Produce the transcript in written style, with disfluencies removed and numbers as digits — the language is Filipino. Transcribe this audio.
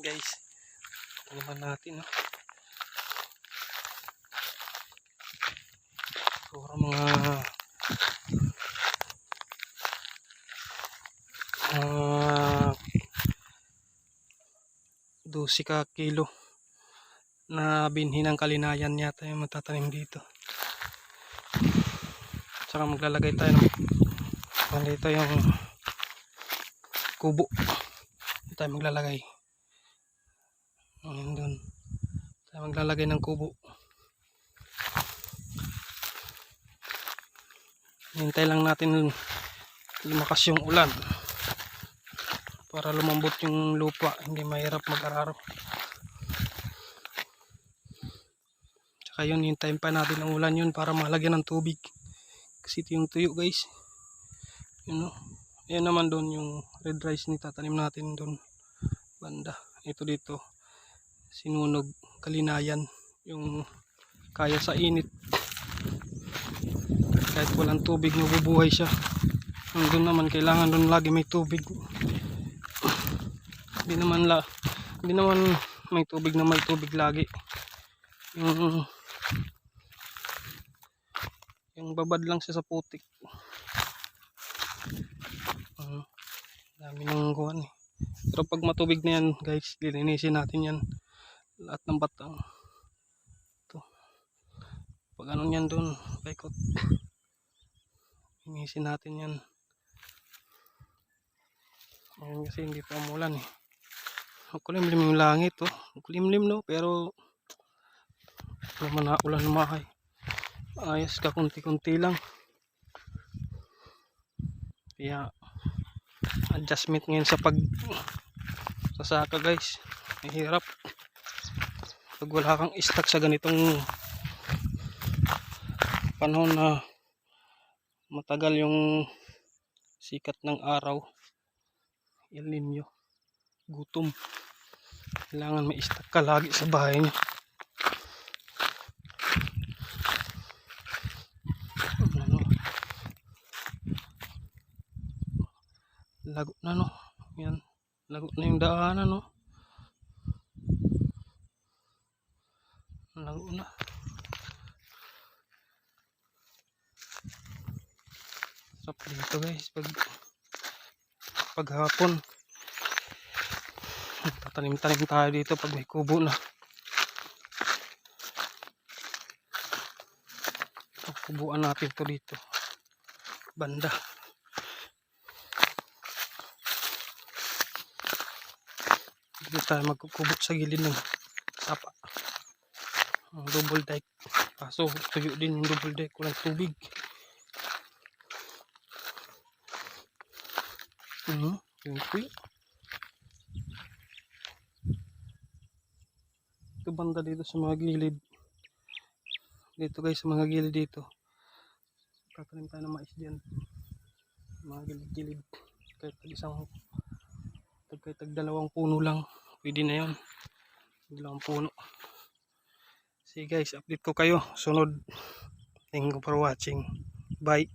guys. Taniman natin, no? Siguro mga 12 ka kilo na binhi ng kalinayan yata yung matatanim dito. Saka maglalagay tayo ng dito yung kubo. Dito tayo maglalagay. Doon tayo maglalagay ng kubo. Hintay lang natin lumakas yung ulan para lumambot yung lupa, hindi mahirap mag-araro. Tsaka yun, hintayin pa natin ang ulan yun para malagyan ng tubig kasi ito yung tuyo, guys. Yun, no? Ayan naman doon yung red rice ni tatanim natin doon banda. Ito dito sinunog kalinayan, yung kaya sa init kahit walang tubig mabubuhay siya. Doon naman kailangan doon lagi may tubig. Hindi naman may tubig na may tubig lagi. Yung babad lang siya sa putik. Dami ng kuwan eh. Pero pag matubig na yan, guys, lilinisin natin yan. Lahat ng batang. Ito. Pag ano yan doon, paikot. Linisin natin yan. Ngayon kasi hindi pa umulan eh. Kulimlim yung langit, oh. Kulimlim, no? Pero naman na ulan lumahay. Ayos ka, kunti-kunti lang. Kaya adjustment ngayon sa sasaka, guys. Mahirap pag wala kang stock sa ganitong panahon na matagal yung sikat ng araw. El Nino, gutom. Kailangan may stock ka lagi sa bahay niyo. Lago na, no? Yan. Lago na yung daanan, no? Lago na. Sarap dito, guys. Pag hapon, tatanim-tanim tayo dito pag may kubo na. Kubuan natin to dito. Banda. Dito tayo magkukubot sa gilid ng sapa. Ang double deck. Kaso tuyo din yung double deck. Walang tubig. Yung tuyo. Ito banda dito sa mga gilid. Dito, guys, sa mga gilid dito. Tatanim tayo ng mais dyan. Mga gilid-gilid. Kahit dalawang puno lang. Pwede na yun. Dalawang puno. See, guys, update ko kayo sunod. Thank you for watching. Bye.